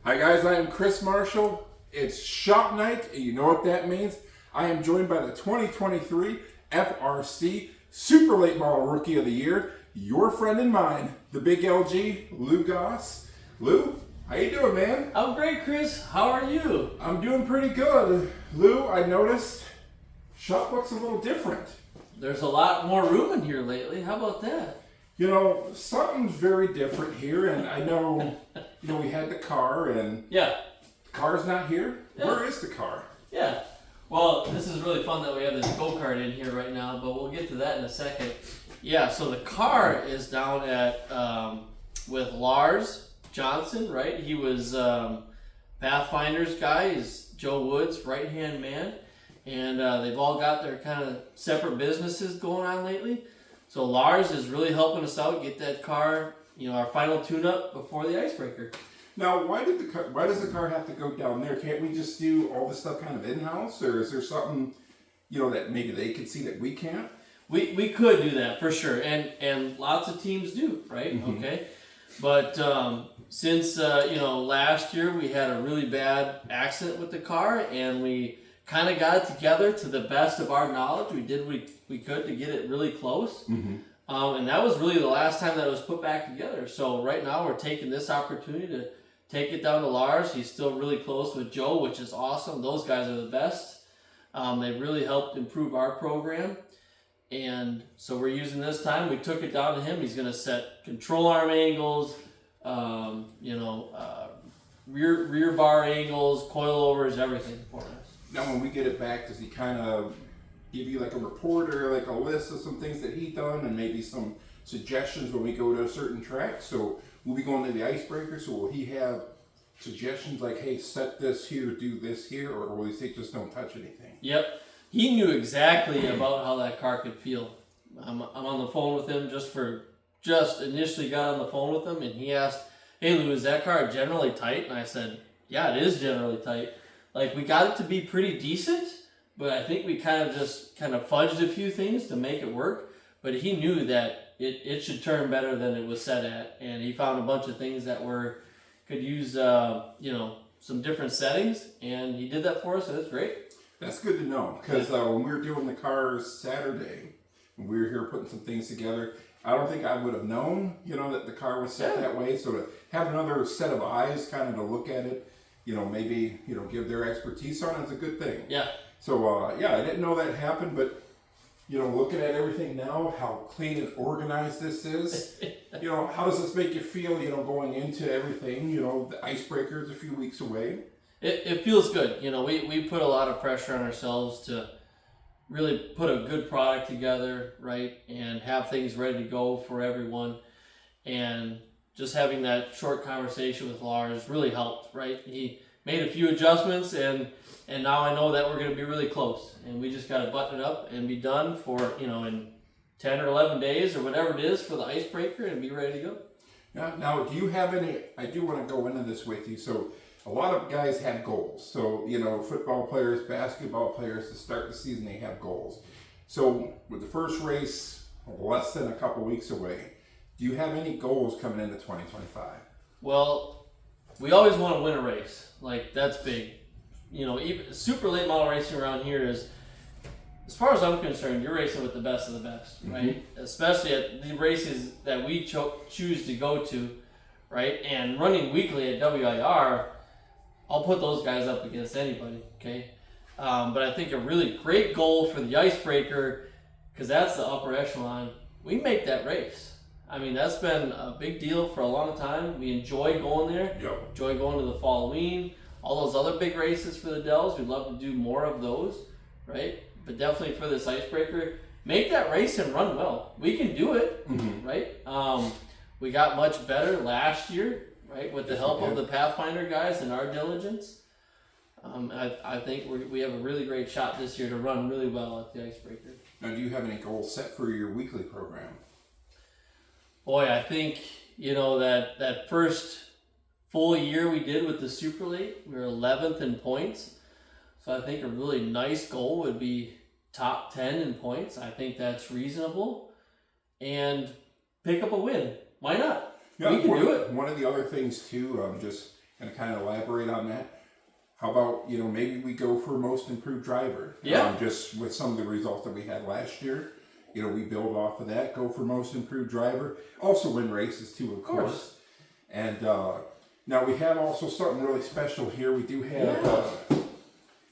Hi guys, I am Chris Marshall. It's shop night, and you know what that means. I am joined by the 2023 FRC Super Late Model Rookie of the Year, your friend and mine, the big LG, Lou Goss. Lou, how you doing, man? I'm great, Chris. How are you? I'm doing pretty good. Lou, I noticed shop looks a little different. There's a lot more room in here lately. How about that? You know, something's very different here, and I know, we had the car, and Yeah. the car's not here. Yeah. Where is the car? Yeah. Well, this is really fun that we have this go-kart in here right now, but we'll get to that in a second. Yeah, so the car is down at, with Lars Johnson, right? He was Pathfinder's guy. He's Joe Wood's right-hand man. And they've all got their kind of separate businesses going on lately. So Lars is really helping us out, get that car, our final tune-up before the Icebreaker. Now, why does the car have to go down there? Can't we just do all this stuff kind of in-house? Or is there something, that maybe they could see that we can't? We could do that for sure, and lots of teams do, right? Mm-hmm. Okay, but since last year we had a really bad accident with the car, and we kind of got it together to the best of our knowledge. We did what we could to get it really close, mm-hmm. And that was really the last time that it was put back together. So right now we're taking this opportunity to take it down to Lars. He's still really close with Joe, which is awesome. Those guys are the best. They really helped improve our program. And so we're using this time. We took it down to him. He's going to set control arm angles, rear bar angles, coilovers, everything for us. Now, when we get it back, does he kind of give you like a report or like a list of some things that he done and maybe some suggestions when we go to a certain track? So we'll be going to the Icebreaker, so will he have suggestions like, hey, set this here, do this here, or will he say just don't touch anything? Yep. He knew exactly about how that car could feel. I'm on the phone with him just initially got on the phone with him, and he asked, hey Lou, is that car generally tight? And I said, yeah, it is generally tight. Like, we got it to be pretty decent, but I think we kind of fudged a few things to make it work. But he knew that it should turn better than it was set at, and he found a bunch of things that could use some different settings, and he did that for us, and it's great. That's good to know, because when we were doing the car Saturday, when we were here putting some things together, I don't think I would have known, that the car was set that way. So to have another set of eyes kind of to look at it, maybe, give their expertise on it is a good thing. Yeah. So, I didn't know that happened, but, looking at everything now, how clean and organized this is, how does this make you feel, going into everything? The Icebreaker is a few weeks away. It feels good. We put a lot of pressure on ourselves to really put a good product together, right, and have things ready to go for everyone. And just having that short conversation with Lars really helped, right? He made a few adjustments, and now I know that we're going to be really close. And we just got to button it up and be done for, in 10 or 11 days or whatever it is for the Icebreaker and be ready to go. Now, do you have any, I do want to go into this with you. So a lot of guys have goals. So, football players, basketball players, to start the season, they have goals. So with the first race less than a couple weeks away, do you have any goals coming into 2025? Well, we always want to win a race. Like, that's big. Even super late model racing around here is, as far as I'm concerned, you're racing with the best of the best, right? Mm-hmm. Especially at the races that we choose to go to, right? And running weekly at WIR, I'll put those guys up against anybody, okay? But I think a really great goal for the Icebreaker, because that's the upper echelon, we make that race. I mean, that's been a big deal for a long time. We enjoy going there. Yep. Enjoy going to the Falloween. All those other big races for the Dells, we'd love to do more of those, right? But definitely for this Icebreaker, make that race and run well. We can do it, mm-hmm. right? We got much better last year, right? With the help of the Pathfinder guys and our diligence. I think we have a really great shot this year to run really well at the Icebreaker. Now, do you have any goals set for your weekly program? Boy, I think, that first full year we did with the Super Late, we were 11th in points. So I think a really nice goal would be top 10 in points. I think that's reasonable. And pick up a win. Why not? Yeah, we can do it. One of the other things, too, just and kind of elaborate on that. How about, maybe we go for most improved driver? Yeah. Just with some of the results that we had last year, we build off of that, go for most improved driver. Also win races too, of course. And now we have also something really special here. We do have,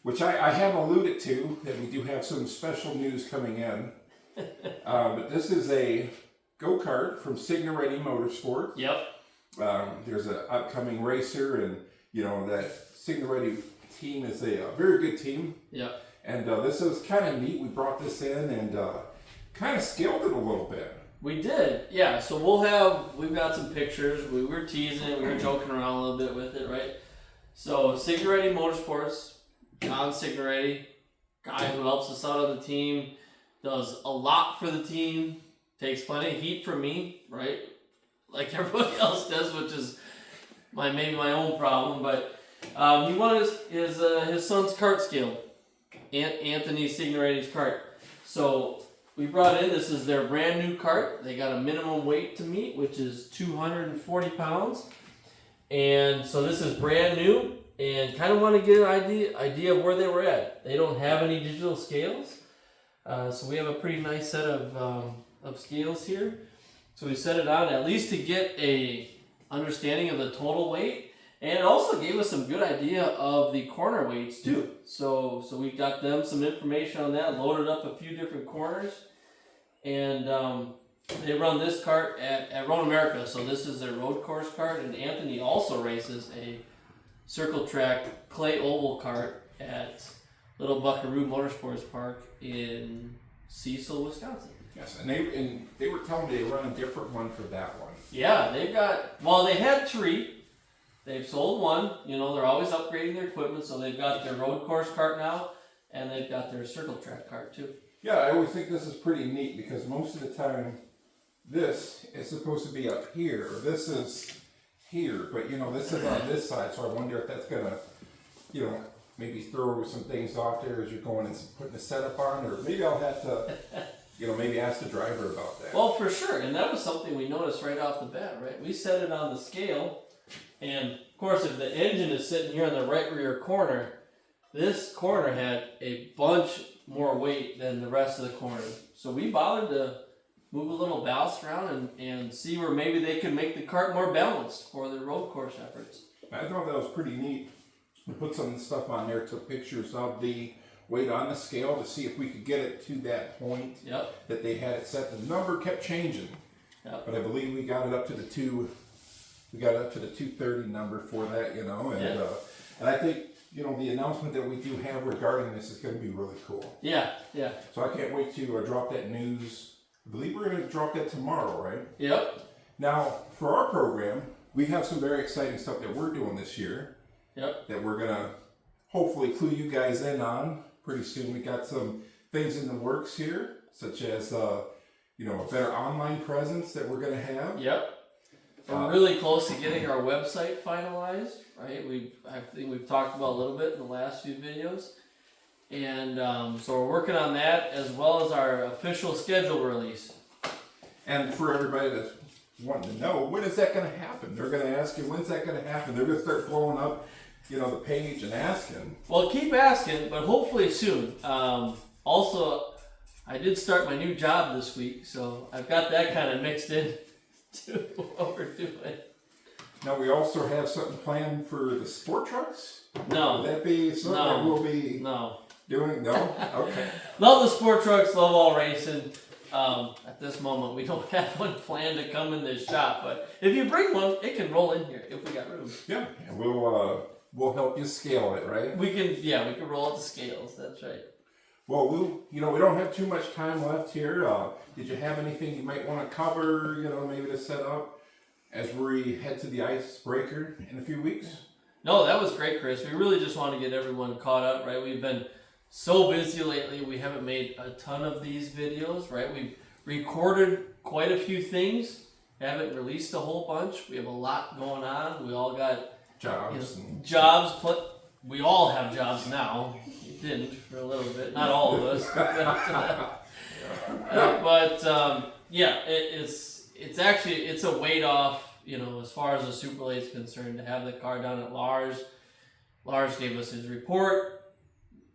which I have alluded to, that we do have some special news coming in. But this is a go-kart from Signoretti Motorsport. Yep. There's an upcoming racer, and that Signoretti team is a very good team. Yep. And this is kind of neat. We brought this in and kind of scaled it a little bit. We did, yeah. So we've got some pictures. We were teasing it, we were joking around a little bit with it, right? So Signoretti Motorsports, John Signoretti, guy who helps us out on the team, does a lot for the team, takes plenty of heat from me, right? Like everybody else does, which is maybe my own problem, but he wanted his son's kart scale, Anthony Signoretti's kart. So we brought in, this is their brand new kart. They got a minimum weight to meet, which is 240 pounds. And so this is brand new, and kind of want to get an idea of where they were at. They don't have any digital scales. So we have a pretty nice set of scales here. So we set it on at least to get a understanding of the total weight, and it also gave us some good idea of the corner weights too. So we got them some information on that, loaded up a few different corners, and they run this kart at Road America. So this is their road course kart, and Anthony also races a circle track clay oval kart at Little Buckaroo Motorsports Park in Cecil, Wisconsin. Yes, and they were telling me they run a different one for that one. Yeah, they had 3. They've sold 1. They're always upgrading their equipment, so they've got their road course kart now, and they've got their circle track kart too. Yeah, I always think this is pretty neat because most of the time this is supposed to be up here, or this is here, but this is on this side, so I wonder if that's gonna, maybe throw some things off there as you're going and putting the setup on, or maybe I'll have to, maybe ask the driver about that. Well, for sure, and that was something we noticed right off the bat, right? We set it on the scale, and of course, if the engine is sitting here in the right rear corner, this corner had a bunch more weight than the rest of the corner. So we bothered to move a little ballast around and see where maybe they could make the kart more balanced for the road course efforts. I thought that was pretty neat. We put some stuff on there, took pictures of the weight on the scale to see if we could get it to that point that they had it set. The number kept changing, but I believe we got it up to the 230 number for that, and I think the announcement that we do have regarding this is going to be really cool. Yeah. So I can't wait to drop that news. I believe we're going to drop that tomorrow, right? Yep. Now, for our program, we have some very exciting stuff that we're doing this year. Yep. That we're going to hopefully clue you guys in on pretty soon. We got some things in the works here, such as, a better online presence that we're going to have. Yep. We're really close to getting our website finalized, right? I think we've talked about a little bit in the last few videos. And so we're working on that, as well as our official schedule release. And for everybody that's wanting to know, when is that going to happen? They're going to ask you, when's that going to happen? They're going to start blowing up, the page and asking. Well, keep asking, but hopefully soon. Also, I did start my new job this week, so I've got that kind of mixed in to what we're doing. Now, we also have something planned for the sport trucks? No. Would that be something that we'll be doing? No? Okay. Love the sport trucks, love all racing. At this moment, we don't have one planned to come in this shop, but if you bring one, it can roll in here if we got room. Yeah, and we'll help you scale it, right? We can roll out the scales. That's right. Well, we don't have too much time left here. Did you have anything you might want to cover? Maybe to set up as we head to the Icebreaker in a few weeks. No, that was great, Chris. We really just want to get everyone caught up, right? We've been so busy lately. We haven't made a ton of these videos, right? We've recorded quite a few things, haven't released a whole bunch. We have a lot going on. We all got jobs. We all have jobs now. We didn't for a little bit. Not all of us. It's a weight off as far as the Super Late is concerned, to have the car down at Lars. Lars gave us his report,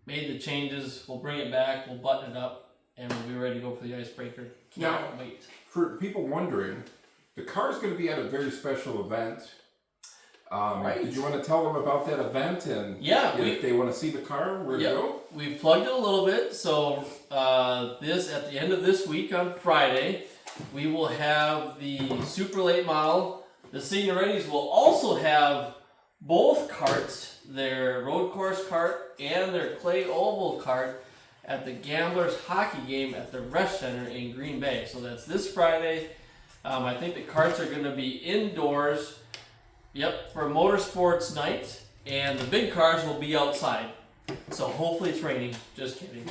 made the changes. We'll bring it back. We'll button it up, and we'll be ready to go for the Icebreaker. Can't wait. For people wondering, the car is going to be at a very special event. Right. Did you want to tell them about that event and if they want to see the car, where to go? We've plugged it a little bit. So at the end of this week on Friday, we will have the Super Late model. The Signorini's will also have both karts, their road course kart and their clay oval kart, at the Gamblers hockey game at the Rest Center in Green Bay. So that's this Friday. I think the karts are going to be indoors. Yep, for motorsports night, and the big cars will be outside. So hopefully it's raining. Just kidding.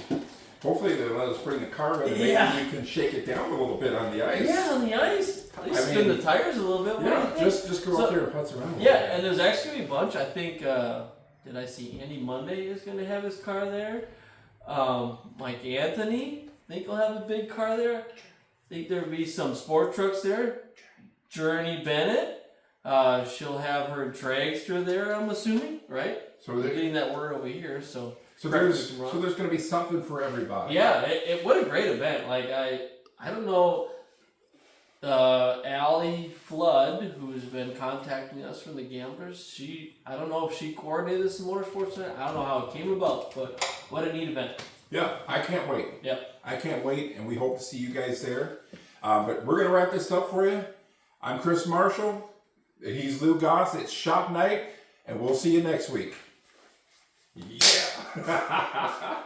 Hopefully they'll let us bring the car in and maybe you can shake it down a little bit on the ice. Yeah, on the ice. At least spin the tires a little bit. Yeah, just go out there and putz around. Yeah, and there's actually going to be a bunch. I think, did I see Andy Monday is going to have his car there? Mike Anthony, I think he'll have a big car there. I think there'll be some sport trucks there. Journey Bennett. She'll have her dragster there, I'm assuming, right? So we're getting that word over here, so there's going to be something for everybody. Yeah, what a great event. Like I don't know, Allie Flood, who's been contacting us from the Gamblers, I don't know if she coordinated this in Motorsports Center. I don't know how it came about, but what a neat event. Yeah, I can't wait. Yep. I can't wait, and we hope to see you guys there. But we're going to wrap this up for you. I'm Chris Marshall. He's Lou Goss. It's shop night, and we'll see you next week. Yeah.